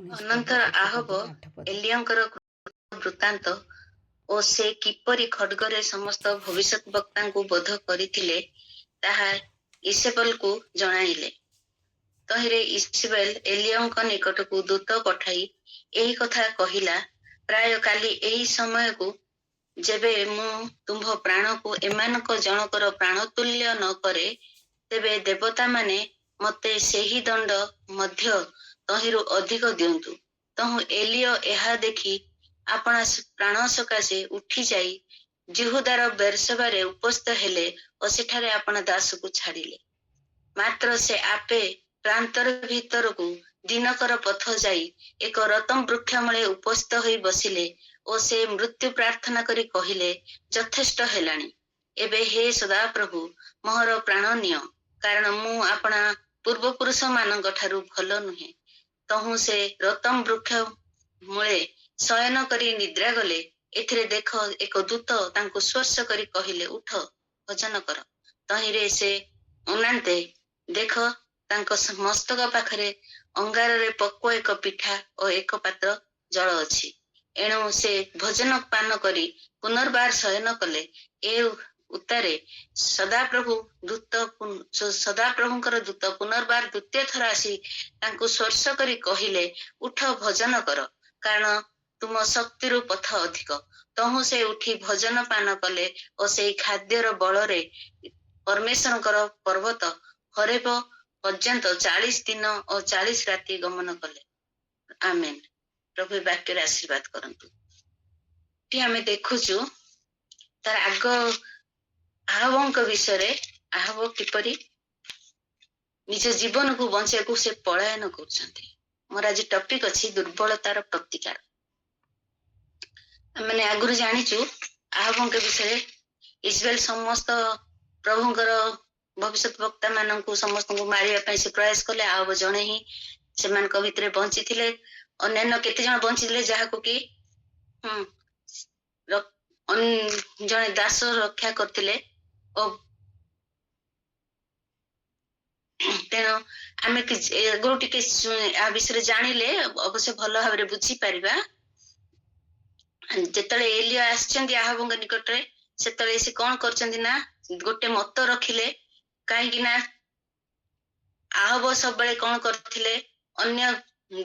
ଅନନ୍ତର ଆହବ ଏଲିଆଙ୍କର ବୃତ୍ତାନ୍ତ ଓ ସେ କିପରି ଖଡ୍ଗରେ ସମସ୍ତ ଭବିଷ୍ୟତ ବକ୍ତାଙ୍କୁ ବୋଧ କରିଥିଲେ ତାହା ଇସେବେଲକୁ ଜଣାଇଲେ। ତହିଁରେ ଇସବେଲ ଏଲିଆଙ୍କ ନିକଟକୁ ଦୂତ ପଠାଇ ଏହି କଥା କହିଲା, ପ୍ରାୟ କାଲି ଏହି ସମୟକୁ ଯେବେ ମୁଁ ତୁମ୍ଭ ପ୍ରାଣକୁ ଏମାନଙ୍କ ଜଣକର ପ୍ରାଣତୁଲ୍ୟ ନ କରେ, ତେବେ ଦେବତାମାନେ ମତେ ସେହି ଦଣ୍ଡ ମଧ୍ୟ ତହିଁରୁ ଅଧିକ ଦିଅନ୍ତୁ। ତହୁଁ ଏଲିୟ ଏହା ଦେଖି ଆପଣା ପ୍ରାଣ ସକାଶେ ଉଠି ଯାଇ ଜିହୁଦାର ବେର୍ସେବାରେ ଉପସ୍ଥିତ ହେଲେ ଓ ସେଠାରେ ଆପଣା ଦାସକୁ ଛାଡ଼ିଲେ। ମାତ୍ର ସେ ଆପେ ପ୍ରାନ୍ତର ଭିତରକୁ ଦିନକର ପଥ ଯାଇ ଏକ ରତମ ବୃକ୍ଷ ମୂଳେ ଉପସ୍ଥିତ ହୋଇ ବସିଲେ ଓ ସେ ମୃତ୍ୟୁ ପ୍ରାର୍ଥନା କରି କହିଲେ, ଯଥେଷ୍ଟ ହେଲାଣି, ଏବେ ହେ ସଦାପ୍ରଭୁ ମୋହର ପ୍ରାଣ ନିଅ, କାରଣ ମୁଁ ଆପଣା ପୂର୍ବପୁରୁଷ ମାନଙ୍କ ଠାରୁ ଭଲ ନୁହେଁ। ତହୁଁ ସେ ରତମ ବୃକ୍ଷ ମୂଳେ ଶୟନ କରି ନିଦ୍ରା ଗଲେ। ଏଥିରେ ଦେଖ, ଏକ ଦୂତ ତାଙ୍କୁ ସ୍ପର୍ଶ କରି କହିଲେ, ଉଠ, ଭଜନ କର। ତହିଁରେ ସେ ଅନାନ୍ତେ ଦେଖ, ତାଙ୍କ ମସ୍ତକ ପାଖରେ ଅଙ୍ଗାରରେ ପକ୍ୱ ଏକ ପିଠା ଓ ଏକ ପାତ୍ର ଜଳ ଅଛି। ଏଣୁ ସେ ଭୋଜନ ପାନ କରି ପୁନର୍ବାର ଶୟନ କଲେ। ଏ ଉତ୍ତାରେ ସଦାପ୍ରଭୁଙ୍କର ଦୂତ ପୁନର୍ବାର ଦ୍ୱିତୀୟ ଥର ଆସି ତାଙ୍କୁ ସ୍ପର୍ଶ କରି କହିଲେ, ଉଠ, ଭଜନ କର, କାରଣ ତୁମ ଶକ୍ତିରୁ ପଥ ଅଧିକ। ତହୁଁ ସେ ଉଠି ଭୋଜନ ପାନ କଲେ ଓ ସେଇ ଖାଦ୍ୟର ବଳରେ ପରମେଶ୍ୱରଙ୍କର ପର୍ବତ ହରେବ ପର୍ଯ୍ୟନ୍ତ 40 ଦିନ ଓ 40 ରାତି ଗମନ କଲେ। ଆମେନ୍। ପ୍ରଭୁ ଏ ବାକ୍ୟରେ ଆଶୀର୍ବାଦ କରନ୍ତୁ। ଏଠି ଆମେ ଦେଖୁଛୁ ତାର ଆଗ ଆହବଙ୍କ ବିଷୟରେ, ଆହବ କିପରି ନିଜ ଜୀବନକୁ ବଞ୍ଚିବାକୁ ସେ ପଳାୟନ କରୁଛନ୍ତି। ମୋର ଆଜି ଟପିକ ଅଛି ଦୁର୍ବଳତାର ପ୍ରତିକାର। ଆମେ ଆଗରୁ ଜାଣିଛୁ ଆହବଙ୍କ ବିଷୟରେ, ଇସରାଏଲ ସମସ୍ତ ପ୍ରଭୁଙ୍କର ଭବିଷ୍ୟତ ବକ୍ତା ମାନଙ୍କୁ ସମସ୍ତଙ୍କୁ ମାରିବା ପାଇଁ ସେ ପ୍ରୟାସ କଲେ। ଆହବ ଜଣେ ହିଁ ସେମାନଙ୍କ ଭିତରେ ବଞ୍ଚିଥିଲେ। ଅନ୍ୟାନ୍ୟ କେତେ ଜଣ ବଞ୍ଚିଥିଲେ, ଯାହାକୁ କି ଜଣେ ଦାସ ରକ୍ଷା କରିଥିଲେ। ଓ ତେଣୁ ଆମେ ଆଗରୁ ଟିକେ ଆ ବିଷୟରେ ଜାଣିଲେ ଅବଶ୍ୟ ଭଲ ଭାବରେ ବୁଝିପାରିବା। ଯେତେବେଳେ ଏଲିୟ ଆସିଛନ୍ତି ଆହବଙ୍କ ନିକଟରେ, ସେତେବେଳେ ସେ କଣ କରିଛନ୍ତି ନା, ଗୋଟେ ମତ ରଖିଲେ। କାହିଁକି ନା ଆହବ ସବୁବେଳେ କଣ କରିଥିଲେ, ଅନ୍ୟ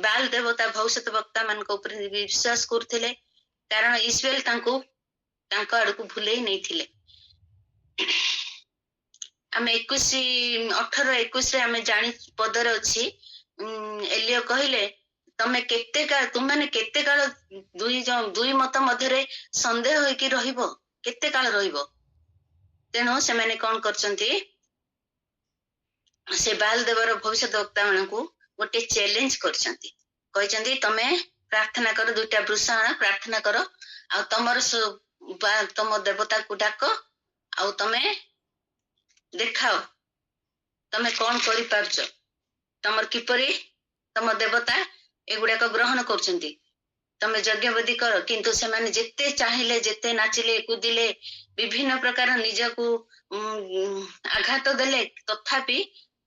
ବାଲ ଦେବତା ଭବିଷ୍ୟତ ବକ୍ତା ମାନଙ୍କ ଉପରେ ବିଶ୍ୱାସ କରୁଥିଲେ, କାରଣ ଇସରାଏଲ ତାଙ୍କୁ ତାଙ୍କ ଆଡକୁ ଭୁଲେଇ ନେଇଥିଲେ। ଆମେ 18:21 ଆମେ ଜାଣି ପଦରେ ଅଛି, ଏଲିୟ କହିଲେ, ତୁମମାନେ କେତେ କାଳ ଦୁଇ ମତ ମଧ୍ୟରେ ସନ୍ଦେହ ହେଇକି ରହିବ, କେତେ କାଳ ରହିବ? ତେଣୁ ସେମାନେ କଣ କରିଛନ୍ତି, ସେ ବାଲ ଦେବର ଭବିଷ୍ୟତ ବକ୍ତା ମାନଙ୍କୁ ଗୋଟେ ଚ୍ୟାଲେଞ୍ଜ କରିଛନ୍ତି। କହିଛନ୍ତି, ତମେ ପ୍ରାର୍ଥନା କର, 2ଟା ବୃଷ ଆଣ, ପ୍ରାର୍ଥନା କର, ଆଉ ତମ ଦେବତାକୁ ଡାକ, ଆଉ ତମେ ଦେଖାଅ ତମେ କଣ କରିପାରୁଛ, ତମର କିପରି ତମ ଦେବତା ଏଗୁଡାକ ଗ୍ରହଣ କରୁଛନ୍ତି। ତମେ ଯଜ୍ଞବେଦୀ କର। କିନ୍ତୁ ସେମାନେ ଯେତେ ଚାହିଁଲେ, ଯେତେ ନାଚିଲେ, କୁଦିଲେ, ବିଭିନ୍ନ ପ୍ରକାର ନିଜକୁ ଆଘାତ ଦେଲେ, ତଥାପି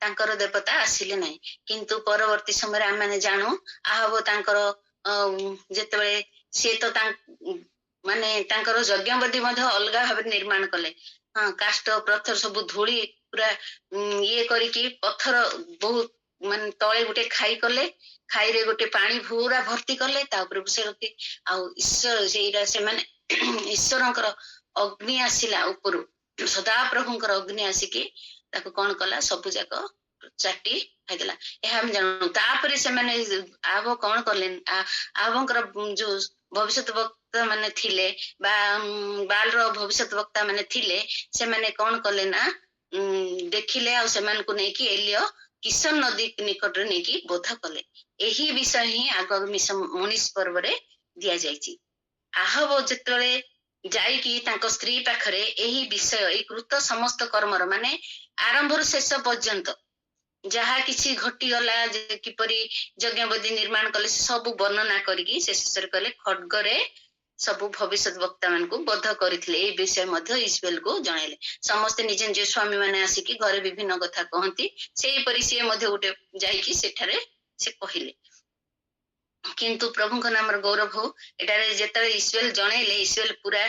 ତାଙ୍କର ଦେବତା ଆସିଲେ ନାହିଁ। କିନ୍ତୁ ପରବର୍ତ୍ତୀ ସମୟରେ ଆମେ ଜାଣୁ, ଆହବ ତାଙ୍କର ଯେତେବେଳେ ସିଏ ତ ମାନେ ତାଙ୍କର ଯଜ୍ଞବେଦୀ ମଧ୍ୟ ଅଲଗା ଭାବରେ ନିର୍ମାଣ କଲେ। କାଷ୍ଠ ପଥର ସବୁ ଧୂଳି ପୁରା ଇଏ କରିକି, ପଥର ବହୁତ ମାନେ ତଳେ ଗୋଟେ ଖାଇ କଲେ, ଖାଇରେ ଗୋଟେ ପାଣି ପୁରା ଭର୍ତ୍ତି କଲେ, ତା ଉପରେ ସେ ରଖି, ଆଉ ସେଇଟା ସେମାନେ ଈଶ୍ୱରଙ୍କର ଅଗ୍ନି ଆସିଲା ଉପରୁ, ସଦାପ୍ରଭୁଙ୍କର ଅଗ୍ନି ଆସିକି ତାକୁ କଣ କଲା, ସବୁ ଯାକ ଚାଟି ଖାଇଦେଲା। ଏହା ଆମେ ଜାଣୁ। ତାପରେ ସେମାନେ ଆହବ କଣ କଲେ, ଆହବଙ୍କର ଯୋଉ ଭବିଷ୍ୟତ ବକ୍ତା ମାନେ ଥିଲେ ବା ବାଲର ଭବିଷ୍ୟତ ବକ୍ତା ମାନେ ଥିଲେ, ସେମାନେ କଣ କଲେ ନା, ଦେଖିଲେ, ଆଉ ସେମାନଙ୍କୁ ନେଇକି ଏଲିୟ କିଶନ ନଦୀ ନିକଟରେ ନେଇକି ବୋଧ କଲେ। ଏହି ବିଷୟ ହିଁ ଆଗ 19 ପର୍ବରେ ଦିଆଯାଇଛି। ଆହବ ଯେତେବେଳେ ଯାଇକି ତାଙ୍କ ସ୍ତ୍ରୀ ପାଖରେ ଏହି ବିଷୟ, ଏଇ କୃତ ସମସ୍ତ କର୍ମର ମାନେ ଆରମ୍ଭରୁ ଶେଷ ପର୍ଯ୍ୟନ୍ତ ଯାହା କିଛି ଘଟିଗଲା, କିପରି ଯଜ୍ଞବେଦୀ ନିର୍ମାଣ କଲେ, ସେ ସବୁ ବର୍ଣ୍ଣନା କରିକି ସେ ଶେଷରେ କଲେ, ଖଡ୍ଗରେ ସବୁ ଭବିଷ୍ୟତ ବକ୍ତା ମାନଙ୍କୁ ବଧ କରିଥିଲେ। ଏଇ ବିଷୟ ମଧ୍ୟ ଇସବେଲକୁ ଜଣାଇଲେ। ସମସ୍ତେ ନିଜ ନିଜ ସ୍ୱାମୀ ମାନେ ଆସିକି ଘରେ ବିଭିନ୍ନ କଥା କହନ୍ତି, ସେଇପରି ସିଏ ମଧ୍ୟ ଗୋଟେ ଯାଇକି ସେଠାରେ ସେ କହିଲେ। किंतु प्रभु नाम गौरव हो एटारे जेतले ईश्वर जणेले ईश्वर पूरा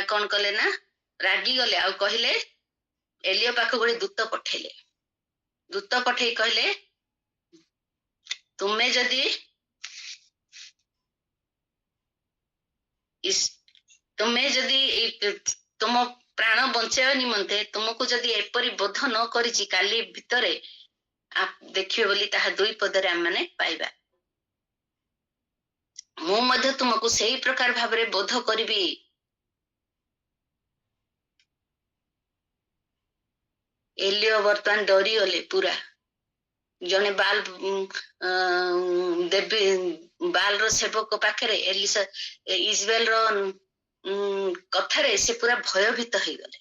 कौन कले ना रागी गले आ कहले एलियो पाख गोटे दूत पठेले दूत पठे कहले तुम्हें जदि तुम्हें जदि तुम प्राण बंचाइबा निमंते तुमको जदि एपरी बोध न करिछि काली भितरे आप देखिए बोली ताहा दुई पदरे आम माने पाइबा मु मध्य तुमको सही प्रकार भावरे बोध करिबी एलियो वर्तमान डरी गले पूरा जने बाल देवी बाल रो सेवक पाखरे एलिसा इजबेल रो कथारे से पूरा भयभीत हो गले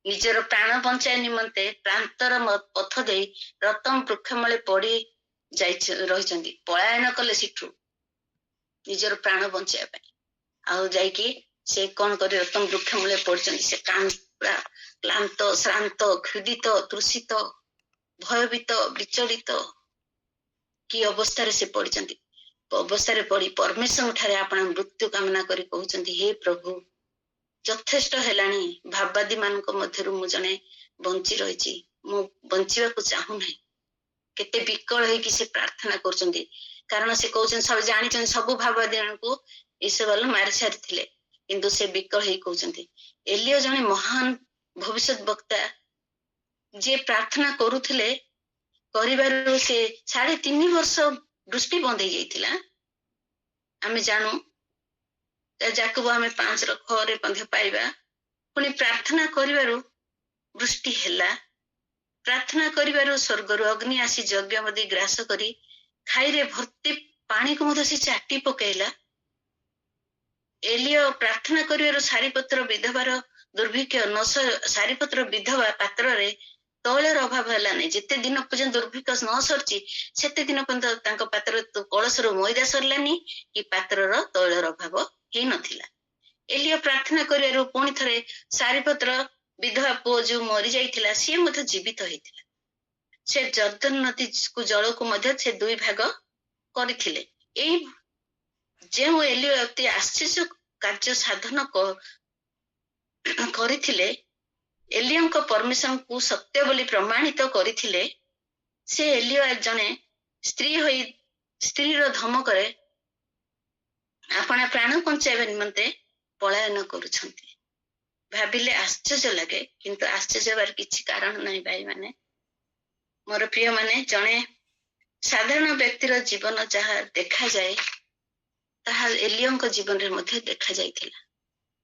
निजर प्राण बंचाई निमंते प्रांतर पथ दे रतम वृक्षमूले पड़ी रही पलायन कले सिठू निजर प्राण बंचाई आउ जाइकी से कौन कर रतम वृक्षमूले पड़ी से क्लांत श्रांत क्षुदित तृषित भयभीत विचलित कि अवस्था से पड़ी अवस्था पड़ी परमेश्वर ठारे आपण मृत्यु कामना करी कहउचंती हे प्रभु यथेष्ट हेलानी भाववादी मानक मध्यरु मु जने बंची रहिछि मु बंचिबा को चाहू नै केते विकल है कि से प्रार्थना करचंती कारण से कहउचन सब जानिचन सब भाववादी मानकु ईश्वर मारि सारिथिले किंतु से विकल है कहउचंती एलियो जने महान भविष्यत वक्ता जे प्रार्थना करूथिले करिबारु से 3.5 वर्ष दृष्टि बंद हो जाइथिला आमे जानू जाकब आमे 5 रो खरे बंध पाइबा पुनी प्रार्थना करिबारु दृष्टि हैला प्रार्थना करिबारु स्वर्गरु अग्नि आसी यज्ञ मदि ग्रास करी खाइरे भर्ती पानी को मधे से चाटी पकेला एलियो प्रार्थना करिबारु सारीपत्र विधवार दुर्भिक्ष नस सारीपत्र विधवा पात्र रे तैलर अभाव है नहीं जिते दिन पर्यंत दुर्भिक्ष न सरची सेते दिन पर्यंत पात्र कलशर मैदा सरलानी कि पात्र तैलर अभाव ही नथिला एलियो प्रार्थना करियारु पुणी थरे सारीपत्र विधवा पुओ जो मरी जाइथिला सी मध्य जीवित होइथिला से जर्दन नदी को जल को मध्य से 2 भाग करथिले एई जे एलियो अति आश्चर्य कार्य साधन करथिले एलियो को परमेश्वर को सत्य बोली प्रमाणित करथिले से एलियो जने स्त्री होई स्त्री रो धमकरे आपण प्राण बंचाइबा निमंते पलायन करूछंती भाबिले आश्चर्य लगे किंतु आश्चर्य बार किछि कारण नहीं भाई माने मोर प्रिय माने जने साधारण व्यक्तिर जीवन जहा देखा जाए ताहा एलियो को जीवन रे मध्ये देखा जाइथिला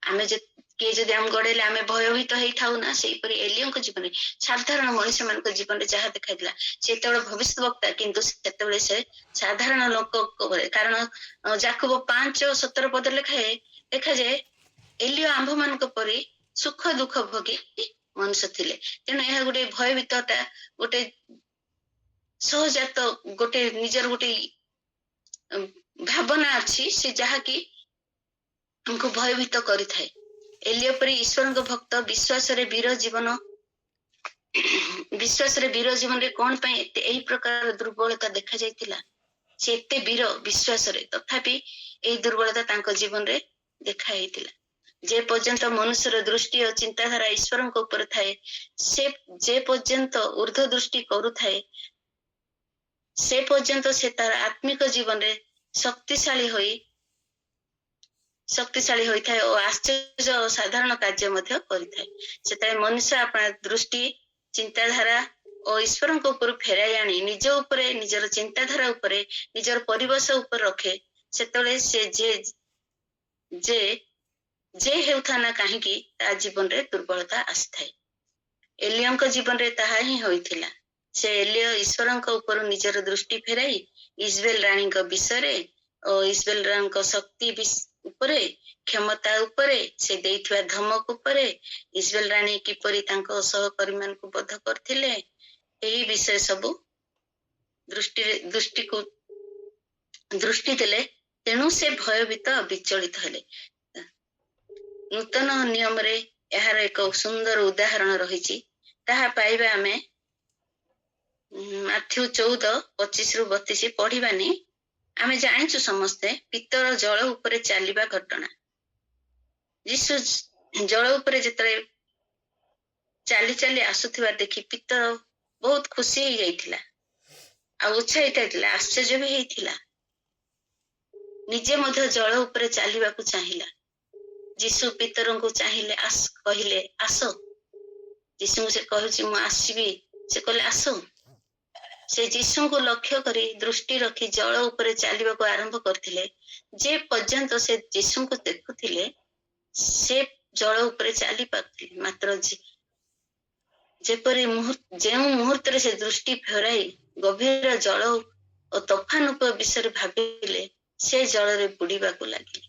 आमे जे किए जदि हम गड़ेले आमे भयभीत हेई थाउ ना सेही परि एलियो को जीवन साधारण मनुष्य मान को जीवन जहाँ देखाइला सेतेबेले भविष्य वक्ता किंतु सेतेबेले से साधारण लोक कारण जाकब 5:17 पद देखा जाए एलियो आंभ मान परि सुख दुख भोगी मनुष्य थिले तेणु यह गोटे भयभीतता गोटे सहजात गोटे निजर गोटे भावना अच्छी से जहा कि हमको भयभीत करि थाए एलियो परि ईश्वर भक्त विश्वास रे वीर जीवन रे कौन पाई एही प्रकार दुर्बलता देखा जाइतिला से एते वीर विश्वास रे तथापि एही दुर्बलता तांको जीवन रे देखा हेतिला जे पर्यंत मनुष्यर दृष्टि और चिंताधारा ईश्वर ऊपर थाए से जे पर्यंत ऊर्ध्व दृष्टि करू थाए से पर्यंत से तार आत्मिक जीवन रे शक्तिशाली होई थाए और आश्चर्य और साधारण कार्य मध्य करि थाए सेता मनुष्य अपना दृष्टि चिंताधारा और ईश्वर ऊपर फेराई आनी निज ऊपर निजर चिंताधारा ऊपर निजर परिवेश ऊपर रखे सेतले से जे जे हेउथा ना काहे कि ता जीवन रे दुर्बलता आसी थाए एलियो को जीवन रे ताहा ही होइथिला से एलियो ईश्वर ऊपर निजर दृष्टि फेराई इजबेल रानी को विषय रे और इजबेल रानी को शक्ति उपरे क्षमता उपरे से देइथवा धमक उपरे इजबेल रानी किपरि तांको सहकर्मी मान को बध करथिले एही विषय सब दृष्टि देले तेणु से भयभीत विचलित हेले नूतन नियम रे यार एक सुंदर उदाहरण रही ताहा पाइबा आमे माथ्यू 14:25-32 पढ़िबानी ଆମେ ଜାଣିଛୁ ସମସ୍ତେ ପିତ୍ତଳ ଜଳ ଉପରେ ଚାଲିବା ଘଟଣା। ଯୀଶୁ ଜଳ ଉପରେ ଯେତେବେଳେ ଚାଲି ଚାଲି ଆସୁଥିବା ଦେଖି ପିତ୍ତଳ ବହୁତ ଖୁସି ହେଇଯାଇଥିଲା, ଆଉ ଉତ୍ସାହିତ ହେଇଥିଲା, ଆଶ୍ଚର୍ଯ୍ୟ ବି ହେଇଥିଲା। ନିଜେ ମଧ୍ୟ ଜଳ ଉପରେ ଚାଲିବାକୁ ଚାହିଁଲା। ଯୀଶୁ ପିତରଙ୍କୁ ଚାହିଁଲେ, କହିଲେ ଆସ। ଯୀଶୁଙ୍କୁ ସେ କହୁଛି ମୁଁ ଆସିବି, ସେ କହିଲେ ଆସ। ସେ ଯୀଶୁଙ୍କୁ ଲକ୍ଷ୍ୟ କରି ଦୃଷ୍ଟି ରଖି ଜଳ ଉପରେ ଚାଲିବାକୁ ଆରମ୍ଭ କରିଥିଲେ। ଯେ ପର୍ଯ୍ୟନ୍ତ ସେ ଯୀଶୁଙ୍କୁ ଦେଖୁଥିଲେ ସେ ଜଳ ଉପରେ ଚାଲି ପାରୁଥିଲେ, ମାତ୍ର ଯେପରି ଯେଉଁ ମୁହୂର୍ତ୍ତରେ ସେ ଦୃଷ୍ଟି ଫେରାଇ ଗଭୀର ଜଳ ଓ ତୋଫାନ ବିଷୟରେ ଭାବିଲେ ସେ ଜଳରେ ବୁଡିବାକୁ ଲାଗିଲେ।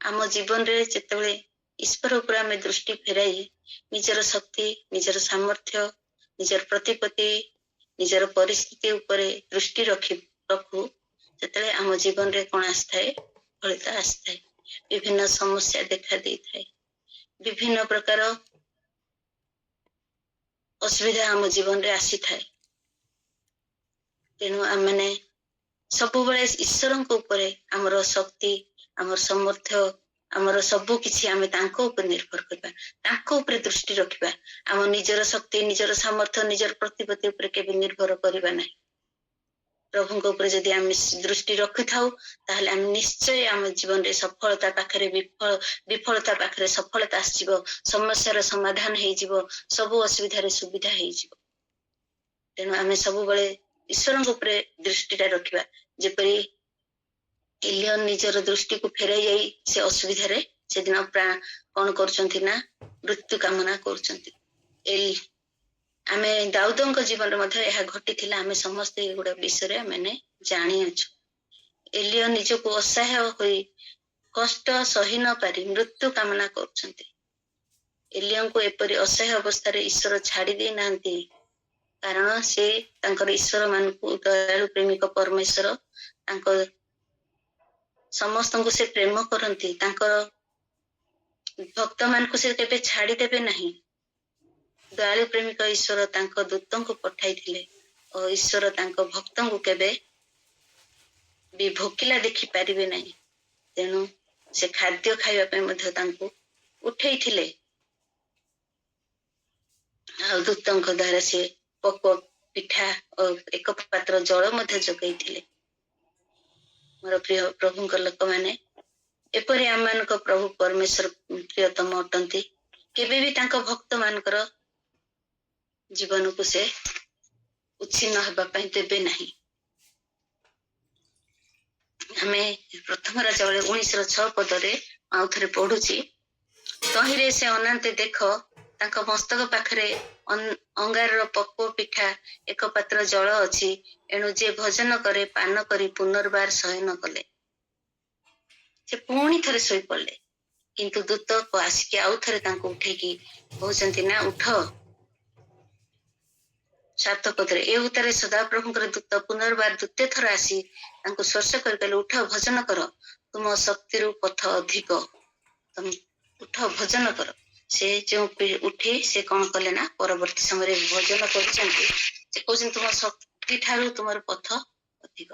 ଆମ ଜୀବନରେ ଯେତେବେଳେ ଈଶ୍ୱର ଉପରେ ଆମେ ଦୃଷ୍ଟି ଫେରାଇ ନିଜର ଶକ୍ତି, ନିଜର ସାମର୍ଥ୍ୟ, ନିଜର ପ୍ରତିପତ୍ତି, ନିଜର ପରିସ୍ଥିତି ଉପରେ ଦୃଷ୍ଟି ରଖୁ, ସେତେବେଳେ ଆମ ଜୀବନରେ କଣ ଆସିଥାଏ? ଫଳିତ ଆସିଥାଏ। ବିଭିନ୍ନ ସମସ୍ୟା ଦେଖା ଦେଇଥାଏ, ବିଭିନ୍ନ ପ୍ରକାର ଅସୁବିଧା ଆମ ଜୀବନରେ ଆସିଥାଏ। ତେଣୁ ଆମେ ସବୁବେଳେ ଈଶ୍ୱରଙ୍କ ଉପରେ ଆମର ଶକ୍ତି, ଆମର ସାମର୍ଥ୍ୟ, ଆମର ସବୁ କିଛି ଆମେ ତାଙ୍କ ଉପରେ ନିର୍ଭର କରିବା, ତାଙ୍କ ଉପରେ ଦୃଷ୍ଟି ରଖିବା। ଆମ ନିଜର ଶକ୍ତି, ନିଜର ସାମର୍ଥ୍ୟ, ନିଜର ପ୍ରତିପତ୍ତି ଉପରେ କେବେ ନିର୍ଭର କରିବା ନାହିଁ। ପ୍ରଭୁଙ୍କ ଉପରେ ଯଦି ଆମେ ଦୃଷ୍ଟି ରଖିଥାଉ ତାହେଲେ ଆମେ ନିଶ୍ଚୟ ଆମ ଜୀବନରେ ସଫଳତା ପାଖରେ ବିଫଳତା ପାଖରେ ସଫଳତା ଆସିଯିବ, ସମସ୍ୟାର ସମାଧାନ ହେଇଯିବ, ସବୁ ଅସୁବିଧାରେ ସୁବିଧା ହେଇଯିବ। ତେଣୁ ଆମେ ସବୁବେଳେ ଈଶ୍ୱରଙ୍କ ଉପରେ ଦୃଷ୍ଟିଟା ରଖିବା। ଯେପରି ଏଲିୟନ ନିଜର ଦୃଷ୍ଟିକୁ ଫେରାଇ ଯାଇ ସେ ଅସୁବିଧାରେ ସେଦିନ କଣ କରୁଛନ୍ତି ନା ମୃତ୍ୟୁ କାମନା କରୁଛନ୍ତି। ଆମେ ଦାଉଦଙ୍କ ଜୀବନରେ ମଧ୍ୟ ଏହା ଘଟିଥିଲା। ଆମେ ସମସ୍ତେ ଏଗୁଡା ବିଷୟରେ ଆମେ ଜାଣିଅଛୁ। ଏଲିୟ ନିଜକୁ ଅସହାୟ ହୋଇ କଷ୍ଟ ସହି ନ ପାରି ମୃତ୍ୟୁ କାମନା କରୁଛନ୍ତି। ଏଲିୟଙ୍କୁ ଏପରି ଅସହାୟ ଅବସ୍ଥାରେ ଈଶ୍ୱର ଛାଡି ଦେଇ ନାହାନ୍ତି, କାରଣ ସେ ତାଙ୍କର ଈଶ୍ୱର ମାନଙ୍କୁ, ଦୟାଳୁ ପ୍ରେମିକ ପରମେଶ୍ୱର ତାଙ୍କ ସମସ୍ତଙ୍କୁ ସେ ପ୍ରେମ କରନ୍ତି। ତାଙ୍କର ଭକ୍ତ ମାନଙ୍କୁ ସେ କେବେ ଛାଡିଦେବେ ନାହିଁ। ଦୟାଳୁ ପ୍ରେମିକ ଈଶ୍ୱର ତାଙ୍କ ଦୂତଙ୍କୁ ପଠାଇଥିଲେ ଓ ଈଶ୍ୱର ତାଙ୍କ ଭକ୍ତଙ୍କୁ କେବେ ବି ଭୋକିଲା ଦେଖି ପାରିବେ ନାହିଁ। ତେଣୁ ସେ ଖାଦ୍ୟ ଖାଇବା ପାଇଁ ମଧ୍ୟ ତାଙ୍କୁ ଉଠେଇଥିଲେ, ଆଉ ଦୂତଙ୍କ ଦ୍ୱାରା ସେ ପୋକ ପିଠା ଓ ଏକ ପାତ୍ର ଜଳ ମଧ୍ୟ ଯୋଗାଇଥିଲେ। ମୋର ପ୍ରିୟ ପ୍ରଭୁଙ୍କ ଲୋକମାନେ, ଏପରି ଆମମାନଙ୍କ ପ୍ରଭୁ ପରମେଶ୍ୱର ପ୍ରିୟତମ ଅଟନ୍ତି। କେବେ ବି ତାଙ୍କ ଭକ୍ତ ମାନଙ୍କର ଜୀବନକୁ ସେ ଉଚ୍ଛିନ୍ନ ହେବା ପାଇଁ ଦେବେ ନାହିଁ। ଆମେ ପ୍ରଥମ ରାଜା 19:6 ଆଉ ଥରେ ପଢୁଛି। ତହିଁରେ ସେ ଅନାନ୍ତେ ଦେଖ ତାଙ୍କ ମସ୍ତକ ପାଖରେ ଅଙ୍ଗାରର ପକ୍ୱ ପିଠା ଏକ ପାତ୍ର ଜଳ ଅଛି। ଏଣୁ ଯେ ଭୋଜନ କରେ ପାନ କରି ପୁନର୍ବାର ଶୟନ କଲେ। ସେ ପୁଣି ଥରେ ଶୋଇପଡିଲେ, କିନ୍ତୁ ଦୂତ ଆସିକି ଆଉ ଥରେ ତାଙ୍କୁ ଉଠେଇକି କହୁଛନ୍ତି ନା ଉଠ। 7 ଏ ଉତ୍ତାରେ ସଦାପ୍ରଭୁଙ୍କର ଦୂତ ପୁନର୍ବାର ଦ୍ୱିତୀୟ ଥର ଆସି ତାଙ୍କୁ ସ୍ପର୍ଶ କରି କହିଲେ, ଉଠ ଭୋଜନ କର, ତୁମ ଶକ୍ତିରୁ ପଥ ଅଧିକ, ତମେ ଉଠ ଭୋଜନ କର। ସେ ଯୋଉ ଉଠି ସେ କଣ କଲେ ନା ପରବର୍ତ୍ତୀ ସମୟରେ ଭୋଜନ କରୁଛନ୍ତି। ସେ କହୁଛନ୍ତି ତୁମ ଶକ୍ତି ଠାରୁ ତୁମର ପଥ ଅଧିକ।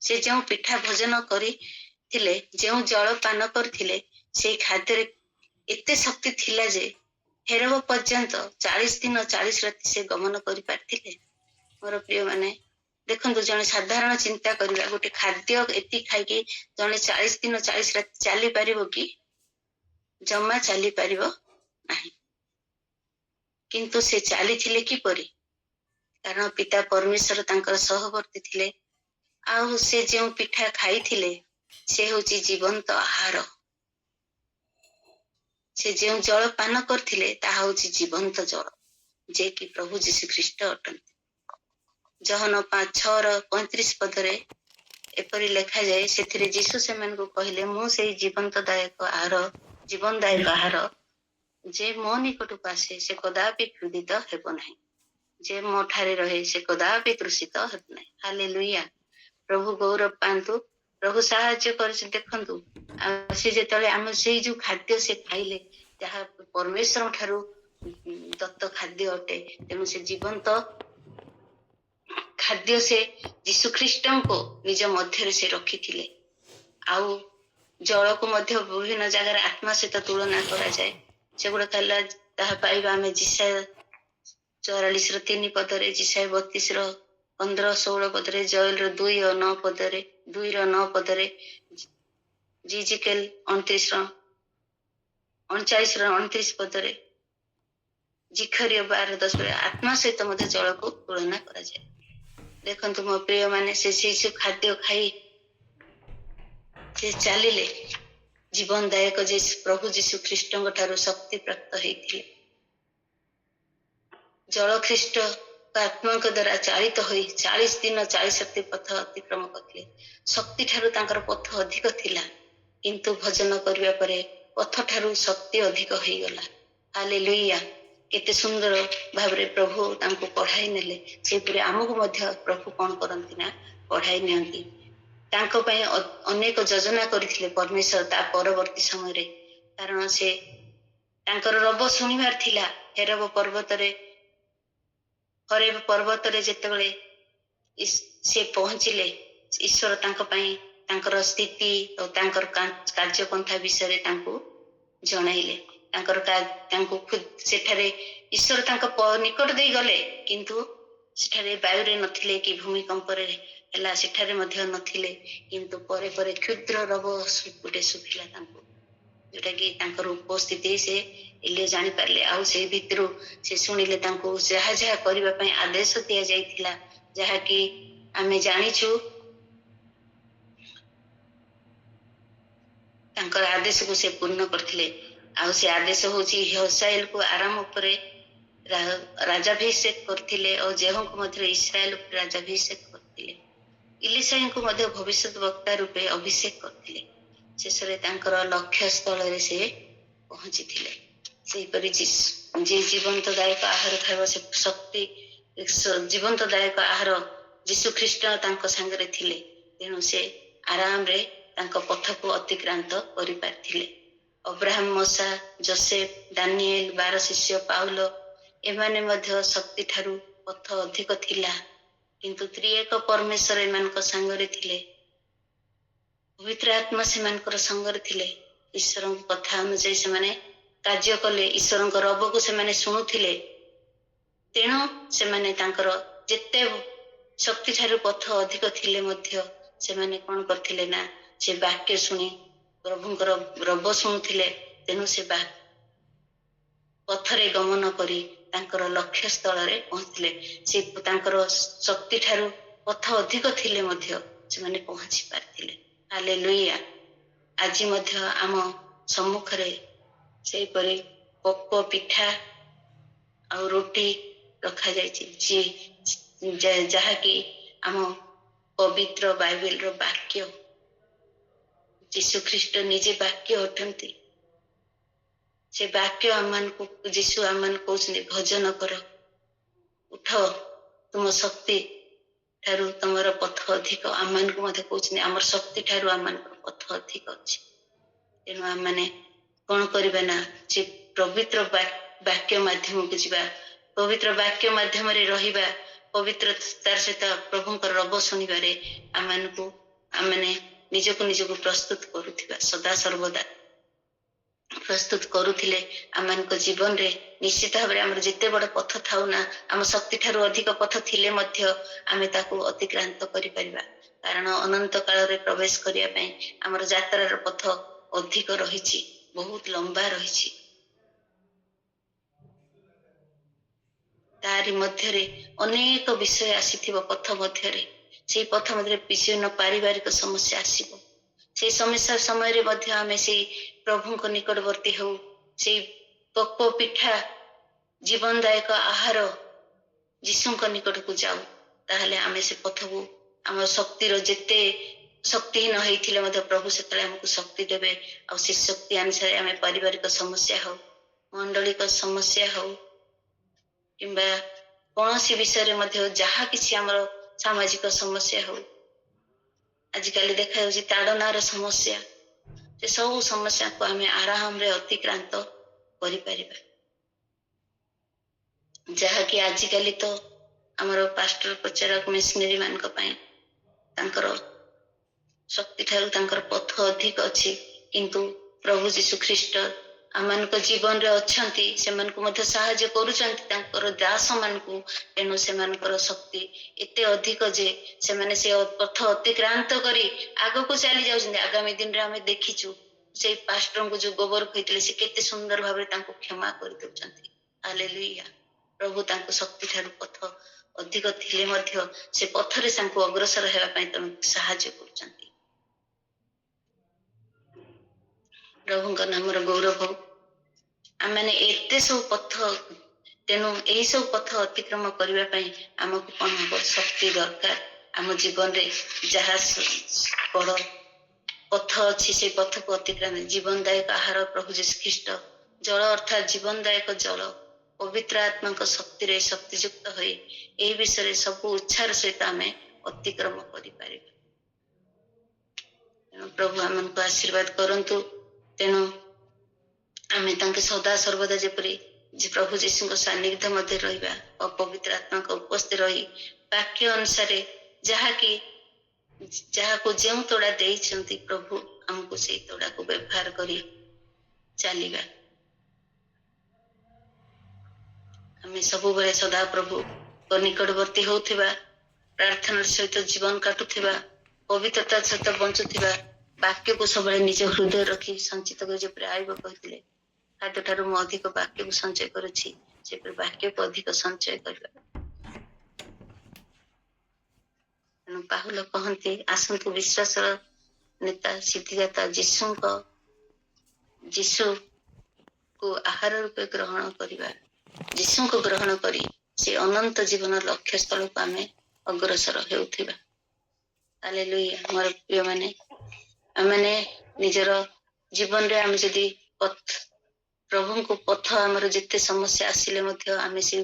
ସେ ଯେଉଁ ପିଠା ଭୋଜନ କରିଥିଲେ, ଯେଉଁ ଜଳ ପାନ କରିଥିଲେ, ସେଇ ଖାଦ୍ୟରେ ଏତେ ଶକ୍ତି ଥିଲା ଯେ ହେରବ ପର୍ଯ୍ୟନ୍ତ 40 ଦିନ 40 ରାତି ସେ ଗମନ କରିପାରିଥିଲେ। ମୋର ପ୍ରିୟ ମାନେ ଦେଖନ୍ତୁ, ଜଣେ ସାଧାରଣ ଚିନ୍ତା କରିବା, ଗୋଟେ ଖାଦ୍ୟ ଏତିକି ଖାଇକି ଜଣେ 40 ଦିନ 40 ରାତି ଚାଲିପାରିବ କି? ଜମା ଚାଲିପାରିବ ନାହିଁ। କିନ୍ତୁ ସେ ଚାଲିଥିଲେ କିପରି? କାରଣ ପିତା ପରମେଶ୍ୱର ତାଙ୍କର ସହବର୍ତ୍ତୀ ଥିଲେ, ଆଉ ସେ ଯେଉଁ ପିଠା ଖାଇଥିଲେ ସେ ହଉଛି ଜୀବନ୍ତ ଆହାର। ସେ ଯେଉଁ ଜଳ ପାନ କରିଥିଲେ ତାହା ହଉଛି ଜୀବନ୍ତ ଜଳ, ଯେ କି ପ୍ରଭୁ ଯୀଶୁ ଖ୍ରୀଷ୍ଟ ଅଟନ୍ତି। ଜହନ 5:6-35 ଏପରି ଲେଖାଯାଏ, ସେଥିରେ ଯୀଶୁ ସେମାନଙ୍କୁ କହିଲେ, ମୁଁ ସେଇ ଜୀବନଦାୟକ ଆହାର, ଯେ ମୋ ନିକଟକୁ ଆସେ ସେ କଦାପି କ୍ରୋଧିତ ହେବ ନାହିଁ, ଯେ ମୋ ଠାରେ ରହେ ସେ କଦାପି କୃଷିତ ହେବ ନାହିଁ। ହାଲେଲୁୟା। ପ୍ରଭୁ ଗୌରବ ପାଆନ୍ତୁ, ପ୍ରଭୁ ସାହାଯ୍ୟ କରିଛି। ଦେଖନ୍ତୁ, ଆଉ ସେ ଯେତେବେଳେ ଆମେ ସେଇ ଯୋଉ ଖାଦ୍ୟ ସେ ଖାଇଲେ, ଯାହା ପରମେଶ୍ୱରଙ୍କ ଠାରୁ ଦତ୍ତ ଖାଦ୍ୟ ଅଟେ, ତେଣୁ ସେ ଜୀବନ୍ତ ଖାଦ୍ୟ ସେ ଯୀଶୁ ଖ୍ରୀଷ୍ଟଙ୍କୁ ନିଜ ମଧ୍ୟରେ ସେ ରଖିଥିଲେ। ଆଉ ଜଳକୁ ମଧ୍ୟ ବିଭିନ୍ନ ଜାଗାରେ ଆତ୍ମା ସହିତ ତୁଳନା କରାଯାଏ। ସେଗୁଡାକ ହେଲା ତାହା ପାଇବା ଆମେ ଯିଶାୟ 44:3 ପଦରେ, ଯିଶାୟ 32:15-16 ପଦରେ, ଜଏଲର 2:9 ପଦରେ, 2:9 ପଦରେ, ଜିଜିକେଲ 39:29 ପଦରେ, ଜିଖରୀୟ 12:10 ପଦରେ ଆତ୍ମା ସହିତ ମଧ୍ୟ ଜଳକୁ ତୁଳନା କରାଯାଏ। ଦେଖନ୍ତୁ ମୋ ପ୍ରିୟ ମାନେ, ସେ ଶିଶୁ ଖାଦ୍ୟ ଖାଇ ସେ ଚାଲିଲେ ଜୀବନଦାୟକ ଯେ ପ୍ରଭୁ ଯୀଶୁ ଖ୍ରୀଷ୍ଟଙ୍କ ଠାରୁ ଶକ୍ତି ପ୍ରାପ୍ତ ହେଇଥିଲେ। ଜଳ ଖ୍ରୀଷ୍ଟ ଆତ୍ମାଙ୍କ ଦ୍ୱାରା ଚାଳିତ ହୋଇ 40 ଦିନ 40 ରାତି ପଥ ଅତିକ୍ରମ କରିଥିଲେ। ଶକ୍ତି ଠାରୁ ତାଙ୍କର ପଥ ଅଧିକ ଥିଲା, କିନ୍ତୁ ଭଜନ କରିବା ପରେ ପଥ ଠାରୁ ଶକ୍ତି ଅଧିକ ହେଇଗଲା। ହାଲେଲୁୟା! କେତେ ସୁନ୍ଦର ଭାବରେ ପ୍ରଭୁ ତାଙ୍କୁ ପଢାଇ ନେଲେ। ସେହିପରି ଆମକୁ ମଧ୍ୟ ପ୍ରଭୁ କଣ କରନ୍ତି ନା ପଢାଇ ନିଅନ୍ତି। ତାଙ୍କ ପାଇଁ ଅନେକ ଯୋଜନା କରିଥିଲେ ପରମେଶ୍ୱର ତା ପରବର୍ତ୍ତୀ ସମୟରେ। କାରଣ ସେ ତାଙ୍କର ରବ ଶୁଣିବାର ଥିଲା। ହେରବ ପର୍ବତରେ ଯେତେବେଳେ ସେ ପହଞ୍ଚିଲେ, ଈଶ୍ୱର ତାଙ୍କ ପାଇଁ ତାଙ୍କର ସ୍ଥିତି ଓ ତାଙ୍କର କାର୍ଯ୍ୟପନ୍ଥା ବିଷୟରେ ତାଙ୍କୁ ଜଣାଇଲେ। ତାଙ୍କୁ ସେଠାରେ ଈଶ୍ୱର ତାଙ୍କ ନିକଟ ଦେଇ ଗଲେ, କିନ୍ତୁ ସେଠାରେ ବାୟୁରେ ନଥିଲେ କି ଭୂମିକମ୍ପରେ ହେଲା ସେଠାରେ ମଧ୍ୟ ନଥିଲେ। କିନ୍ତୁ ପରେ ପରେ କ୍ଷୁଦ୍ର ରବ ଗୋଟେ ଶୁଭିଲା ତାଙ୍କୁ, ଯୋଉଟା କି ତାଙ୍କର ଉପସ୍ଥିତି ସେ ଏଲିଆ ଜାଣିପାରିଲେ। ଆଉ ସେଇ ଭିତରୁ ସେ ଶୁଣିଲେ ତାଙ୍କୁ ଯାହା ଯାହା କରିବା ପାଇଁ ଆଦେଶ ଦିଆଯାଇଥିଲା, ଯାହାକି ଆମେ ଜାଣିଛୁ ତାଙ୍କର ଆଦେଶକୁ ସେ ପୂର୍ଣ୍ଣ କରିଥିଲେ। ଆଉ ସେ ଆଦେଶ ହଉଛି ହସାଏଲକୁ ଆରାମ ଉପରେ ରାଜାଭିଷେକ କରିଥିଲେ ଓ ଜେହୁଙ୍କୁ ମଧ୍ୟ ଇସ୍ରାଏଲ ଉପରେ ରାଜାଭିଷେକ କରିଥିଲେ। ଇଲିଶାଙ୍କୁ ମଧ୍ୟ ଭବିଷ୍ୟତ ବକ୍ତା ରୂପେ ଅଭିଷେକ କରିଥିଲେ। ଶେଷରେ ତାଙ୍କର ଲକ୍ଷ୍ୟ ସ୍ଥଳରେ ସେ ପହଞ୍ଚିଥିଲେ। ସେହିପରି ଯିଏ ଜୀବନ୍ତଦାୟକ ଆହାର ଖାଇବ ସେ ଶକ୍ତି, ଜୀବନ୍ତଦାୟକ ଆହାର ଯୀଶୁ ଖ୍ରୀଷ୍ଟ ତାଙ୍କ ସାଙ୍ଗରେ ଥିଲେ। ତେଣୁ ସେ ଆରାମରେ ତାଙ୍କ ପଥକୁ ଅତିକ୍ରାନ୍ତ କରିପାରିଥିଲେ। ଅବ୍ରାହମ, ମୋଶା, ଯୋସେଫ, ଦାନିଏଲ, 12 ଶିଷ୍ୟ, ପାଉଲ ଏମାନେ ମଧ୍ୟ ଶକ୍ତି ଠାରୁ ପଥ ଅଧିକ ଥିଲା, କିନ୍ତୁ ତ୍ରିଏକ ପରମେଶ୍ୱର ଏମାନଙ୍କ ସାଙ୍ଗରେ ଥିଲେ। ପବିତ୍ର ଆତ୍ମା ସେମାନଙ୍କର ସାଙ୍ଗରେ ଥିଲେ। ଈଶ୍ୱରଙ୍କ କଥା ଅନୁଯାୟୀ ସେମାନେ କାର୍ଯ୍ୟ କଲେ। ଈଶ୍ୱରଙ୍କ ରବକୁ ସେମାନେ ଶୁଣୁଥିଲେ। ତେଣୁ ସେମାନେ ତାଙ୍କର ଯେତେ ଶକ୍ତି ଠାରୁ ପଥ ଅଧିକ ଥିଲେ ମଧ୍ୟ ସେମାନେ କଣ କରିଥିଲେ ନା ସେ ବାକ୍ୟ ଶୁଣି ପ୍ରଭୁଙ୍କର ରବ ଶୁଣୁଥିଲେ। ତେଣୁ ସେ ପଥରେ ଗମନ କରି ତାଙ୍କର ଲକ୍ଷ୍ୟ ସ୍ଥଳରେ ପହଞ୍ଚିଥିଲେ। ସେ ତାଙ୍କର ଶକ୍ତି ଠାରୁ ପଥ ଅଧିକ ଥିଲେ ମଧ୍ୟ ସେମାନେ ପହଞ୍ଚି ପାରିଥିଲେ। ହାଲେଲୁୟା! ଆଜି ମଧ୍ୟ ଆମ ସମ୍ମୁଖରେ ସେହିପରି ପୋକ ପିଠା ଆଉ ରୁଟି ରଖାଯାଇଛି, ଯାହାକି ଆମ ପବିତ୍ର ବାଇବେଲର ବାକ୍ୟ। ଯୀଶୁ ଖ୍ରୀଷ୍ଟ ନିଜେ ବାକ୍ୟ ଅଟନ୍ତି। ସେ ବାକ୍ୟ ଆମମାନଙ୍କୁ ଯୀଶୁ ଆମମାନଙ୍କୁ କହୁଛନ୍ତି ଭଜନ କର, ଉଠ, ତୁମ ଶକ୍ତି ଠାରୁ ତମର ପଥ ଅଧିକ। ଆମମାନଙ୍କୁ ମଧ୍ୟ କହୁଛନ୍ତି ଆମର ଶକ୍ତି ଠାରୁ ଆମମାନଙ୍କର ପଥ ଅଧିକ ଅଛି। ତେଣୁ ଆମମାନେ କଣ କରିବା ନା ସେ ପବିତ୍ର ବାକ୍ୟ ମାଧ୍ୟମକୁ ଯିବା, ପବିତ୍ର ବାକ୍ୟ ମାଧ୍ୟମରେ ରହିବା, ପବିତ୍ରତାର ସହିତ ପ୍ରଭୁଙ୍କର ରବ ଶୁଣିବାରେ ଆମମାନେ ନିଜକୁ ପ୍ରସ୍ତୁତ କରୁଥିବା, ସଦା ସର୍ବଦା ପ୍ରସ୍ତୁତ କରୁଥିଲେ ଆମମାନଙ୍କ ଜୀବନରେ ନିଶ୍ଚିତ ଭାବରେ ଆମର ଯେତେ ବଡ ପଥ ଥାଉ ନା, ଆମ ଶକ୍ତି ଠାରୁ ଅଧିକ ପଥ ଥିଲେ ମଧ୍ୟ ଆମେ ତାକୁ ଅତିକ୍ରାନ୍ତ କରିପାରିବା। କାରଣ ଅନନ୍ତ କାଳରେ ପ୍ରବେଶ କରିବା ପାଇଁ ଆମର ଯାତ୍ରାର ପଥ ଅଧିକ ରହିଛି, ବହୁତ ଲମ୍ବା ରହିଛି। ତାରି ମଧ୍ୟରେ ଅନେକ ବିଷୟ ଆସିଥିବ ପଥ ମଧ୍ୟରେ। ସେଇ ପଥ ମଧ୍ୟରେ ବିଭିନ୍ନ ପାରିବାରିକ ସମସ୍ୟା ଆସିବ। ସେଇ ସମସ୍ୟା ସମୟରେ ମଧ୍ୟ ଆମେ ସେଇ ପ୍ରଭୁଙ୍କ ନିକଟବର୍ତ୍ତୀ ହଉ, ସେଇ ପୋକ ପିଠା ଜୀବନଦାୟକ ଆହାର ଯୀଶୁଙ୍କ ନିକଟକୁ ଯାଉ, ତାହେଲେ ଆମେ ସେ ପଥକୁ ଆମ ଶକ୍ତିର ଯେତେ ଶକ୍ତିହୀନ ହେଇଥିଲେ ମଧ୍ୟ ପ୍ରଭୁ ସେତେବେଳେ ଆମକୁ ଶକ୍ତି ଦେବେ। ଆଉ ସେ ଶକ୍ତି ଅନୁସାରେ ଆମେ ପାରିବାରିକ ସମସ୍ୟା ହଉ, ମଣ୍ଡଳିକ ସମସ୍ୟା ହଉ, କିମ୍ବା କୌଣସି ବିଷୟରେ ମଧ୍ୟ ଯାହା କିଛି ଆମର ସାମାଜିକ ସମସ୍ୟା ହଉ, ଆଜିକାଲି ଦେଖାଯାଉଛି ତାଡନାର ସମସ୍ୟା, ସେ ସବୁ ସମସ୍ୟାକୁ ଆମେ ଆରାମରେ ଅତିକ୍ରାନ୍ତ କରିପାରିବା। ଯାହାକି ଆଜିକାଲି ତ ଆମର ପାଷ୍ଟର ପ୍ରଚାରक ମିଶନାରୀ ମାନଙ୍କ ପାଇଁ ତାଙ୍କର ଶକ୍ତି ଠାରୁ ତାଙ୍କର ପଥ ଅଧିକ ଅଛି, କିନ୍ତୁ ପ୍ରଭୁ ଯୀଶୁ ଖ୍ରୀଷ୍ଟ ଆମମାନଙ୍କ ଜୀବନରେ ଅଛନ୍ତି, ସେମାନଙ୍କୁ ମଧ୍ୟ ସାହାଯ୍ୟ କରୁଛନ୍ତି ତାଙ୍କର ଦାସ ମାନଙ୍କୁ। ତେଣୁ ସେମାନଙ୍କର ଶକ୍ତି ଏତେ ଅଧିକ ଯେ ସେମାନେ ସେ ପଥ ଅତିକ୍ରାନ୍ତ କରି ଆଗକୁ ଚାଲି ଯାଉଛନ୍ତି। ଆଗାମୀ ଦିନରେ ଆମେ ଦେଖିଛୁ ସେଇ ପାଷ୍ଟରଙ୍କୁ ଯୋଉ ଗୋବର କହିଥିଲେ ସେ କେତେ ସୁନ୍ଦର ଭାବରେ ତାଙ୍କୁ କ୍ଷମା କରିଦଉଛନ୍ତି। ହାଲେଲୁୟା। ପ୍ରଭୁ ତାଙ୍କୁ ଶକ୍ତି ଠାରୁ ପଥ ଅଧିକ ଥିଲେ ମଧ୍ୟ ସେ ପଥରେ ତାଙ୍କୁ ଅଗ୍ରସର ହେବା ପାଇଁ ତାଙ୍କୁ ସାହାଯ୍ୟ କରୁଛନ୍ତି। ପ୍ରଭୁଙ୍କ ନାମର ଗୌରବ ହଉ। ଆମେ ଏତେ ସବୁ ପଥ, ତେଣୁ ଏଇ ସବୁ ପଥ ଅତିକ୍ରମ କରିବା ପାଇଁ ଆମକୁ କଣ ହବ? ଶକ୍ତି ଦରକାର। ଆମ ଜୀବନରେ ଯାହା ବଡ ପଥ ଅଛି ସେ ପଥକୁ ଅତିକ୍ରାନ୍ତ, ଜୀବନଦାୟକ ଆହାର ପ୍ରଭୁ ଯୀଶୁ ଖ୍ରୀଷ୍ଟ, ଜଳ ଅର୍ଥାତ୍ ଜୀବନଦାୟକ ଜଳ, ପବିତ୍ର ଆତ୍ମାଙ୍କ ଶକ୍ତିରେ ଶକ୍ତିଯୁକ୍ତ ହୋଇ ଏହି ବିଷୟରେ ସବୁ ଉତ୍ସାହର ସହିତ ଆମେ ଅତିକ୍ରମ କରିପାରିବା। ତେଣୁ ପ୍ରଭୁ ଆମକୁ ଆଶୀର୍ବାଦ କରନ୍ତୁ। ତେଣୁ ଆମେ ତାଙ୍କେ ସଦା ସର୍ବଦା ଯେପରି ପ୍ରଭୁ ଯୀଶୁଙ୍କ ସାନ୍ନିଧ୍ୟ ମଧ୍ୟ ରହିବା ଓ ପବିତ୍ର ଆତ୍ମାଙ୍କ ଉପସ୍ଥିତ ରହି ବାକ୍ୟ ଅନୁସାରେ ଯାହାକୁ ଯେଉଁ ତୋଡ଼ା ଦେଇଛନ୍ତି ପ୍ରଭୁ ଆମକୁ ସେଇ ତୋଡ଼ାକୁ ବ୍ୟବହାର କରି ଚାଲିବା। ଆମେ ସବୁବେଳେ ସଦା ପ୍ରଭୁଙ୍କ ନିକଟବର୍ତ୍ତୀ ହଉଥିବା, ପ୍ରାର୍ଥନାର ସହିତ ଜୀବନ କାଟୁଥିବା, ପବିତ୍ରତା ସହିତ ବଞ୍ଚୁଥିବା, ବାକ୍ୟକୁ ସବୁବେଳେ ନିଜ ହୃଦୟ ରଖି ସଞ୍ଚିତ କରି, ଯେପରି ଆୟୁବ କହିଥିଲେ ଖାଦ୍ୟ ଠାରୁ ମୁଁ ଅଧିକ ବାକ୍ୟକୁ ସଞ୍ଚୟ କରୁଛି, ସେପରି ବାକ୍ୟକୁ ଅଧିକ ସଞ୍ଚୟ କରିବା। ତେଣୁ ପାହୁଲ କହନ୍ତି, ଆସନ୍ତୁ ବିଶ୍ୱାସର ନେତା ସିଦ୍ଧିଦାତା ଯୀଶୁକୁ ଆହାର ରୂପେ ଗ୍ରହଣ କରିବା। ଯୀଶୁଙ୍କୁ ଗ୍ରହଣ କରି ସେ ଅନନ୍ତ ଜୀବନ ଲକ୍ଷ୍ୟ ସ୍ଥଳକୁ ଆମେ ଅଗ୍ରସର ହେଉଥିବା। ହାଲେଲୁୟା। ମୋର ପ୍ରିୟମାନେ, ଆମେ ନିଜର ଜୀବନରେ ଆମେ ଯଦି ପ୍ରଭୁଙ୍କୁ ପଥ, ଆମର ଯେତେ ସମସ୍ୟା ଆସିଲେ ମଧ୍ୟ ଆମେ ସେ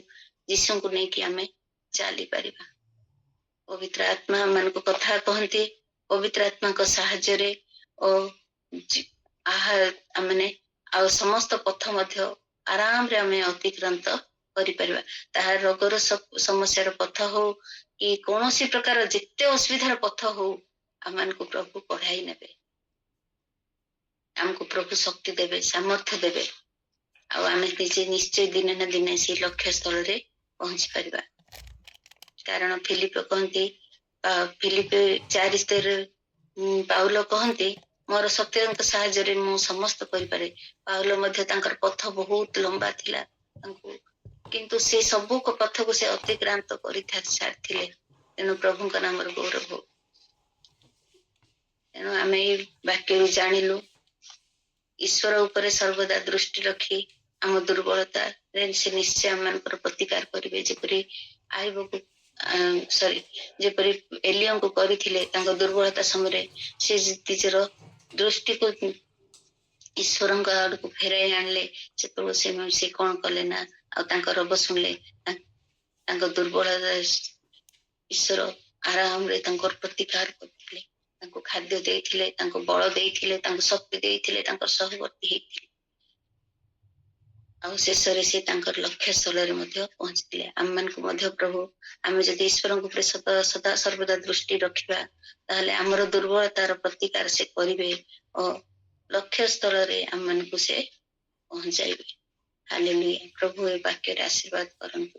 ଯୀଶୁଙ୍କୁ ନେଇକି ଆମେ ଚାଲିପାରିବା। ପବିତ୍ର ଆତ୍ମା ମାନଙ୍କୁ କଥା କହନ୍ତି, ପବିତ୍ର ଆତ୍ମାଙ୍କ ସାହାଯ୍ୟରେ ଓ ଆଉ ସମସ୍ତ ପଥ ମଧ୍ୟ ଆରାମରେ ଆମେ ଅତିକ୍ରାନ୍ତ କରିପାରିବା। ତାହା ରୋଗର ସମସ୍ୟାର ପଥ ହଉ କି କୌଣସି ପ୍ରକାର ଯେତେ ଅସୁବିଧାର ପଥ ହଉ, ଆମମାନଙ୍କୁ ପ୍ରଭୁ ପଢାଇ ନେବେ। ଆମକୁ ପ୍ରଭୁ ଶକ୍ତି ଦେବେ, ସାମର୍ଥ୍ୟ ଦେବେ, ଆଉ ଆମେ ନିଜେ ନିଶ୍ଚୟ ଦିନେ ନା ଦିନେ ସେଇ ଲକ୍ଷ୍ୟ ସ୍ଥଳରେ ପହଞ୍ଚି ପାରିବା। କାରଣ ଫିଲିପ କହନ୍ତି, ଫିଲିପ 4:13 ପାଉଲ କହନ୍ତି, ମୋର ଶକ୍ତିଙ୍କ ସାହାଯ୍ୟରେ ମୁଁ ସମସ୍ତ କରିପାରେ। ପାଉଲ ମଧ୍ୟ ତାଙ୍କର ପଥ ବହୁତ ଲମ୍ବା ଥିଲା କିନ୍ତୁ ସେ ସବୁ ପଥକୁ ସେ ଅତିକ୍ରାନ୍ତ କରି ସାରିଥିଲେ। ତେଣୁ ପ୍ରଭୁଙ୍କ ନାମର ଗୌରବ ହଉ। ତେଣୁ ଆମେ ଏଇ ବାକ୍ୟରୁ ଜାଣିଲୁ, ଈଶ୍ୱର ଉପରେ ସର୍ବଦା ଦୃଷ୍ଟି ରଖି ଆମ ଦୁର୍ବଳତାରେ ସେ ନିଶ୍ଚୟ ଆମମାନଙ୍କର ପ୍ରତିକାର କରିବେ। ଯେପରି ଯେପରି ଏଲିୟଙ୍କୁ କରିଥିଲେ, ତାଙ୍କ ଦୁର୍ବଳତା ସମୟରେ ସେ ନିଜର ଦୃଷ୍ଟିକୁ ଈଶ୍ୱରଙ୍କ ଆଡକୁ ଫେରାଇ ଆଣିଲେ। ସେତେବେଳେ ସେ କଣ କଲେ ନା, ଆଉ ତାଙ୍କ ରୋଗ ଶୁଣିଲେ, ତାଙ୍କ ଦୁର୍ବଳତା ଈଶ୍ୱର ଆରାମରେ ତାଙ୍କର ପ୍ରତିକାର କରିଥିଲେ, ତାଙ୍କୁ ଖାଦ୍ୟ ଦେଇଥିଲେ, ତାଙ୍କୁ ବଳ ଦେଇଥିଲେ, ତାଙ୍କୁ ଶକ୍ତି ଦେଇଥିଲେ, ତାଙ୍କର ସହବର୍ତ୍ତୀ ହେଇଥିଲେ, ଆଉ ଶେଷରେ ସେ ତାଙ୍କର ଲକ୍ଷ୍ୟ ସ୍ଥଳରେ ମଧ୍ୟ ପହଞ୍ଚିଥିଲେ। ଆମମାନଙ୍କୁ ମଧ୍ୟ ପ୍ରଭୁ, ଆମେ ଯଦି ଈଶ୍ୱରଙ୍କ ଉପରେ ସଦା ସର୍ବଦା ଦୃଷ୍ଟି ରଖିବା, ତାହେଲେ ଆମର ଦୁର୍ବଳତାର ପ୍ରତିକାର ସେ କରିବେ ଓ ଲକ୍ଷ୍ୟ ସ୍ଥଳରେ ଆମମାନଙ୍କୁ ସେ ପହଞ୍ଚାଇବେ। ହାଲେଲୁୟା। ପ୍ରଭୁ ଏ ବାକ୍ୟରେ ଆଶୀର୍ବାଦ କରନ୍ତୁ।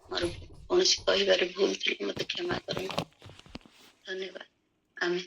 ମୋର କୌଣସି କହିବାରେ ଭୁଲ ଥିଲେ ମତେ କ୍ଷମା କରନ୍ତୁ। ଧନ୍ୟବାଦ। ଆମେ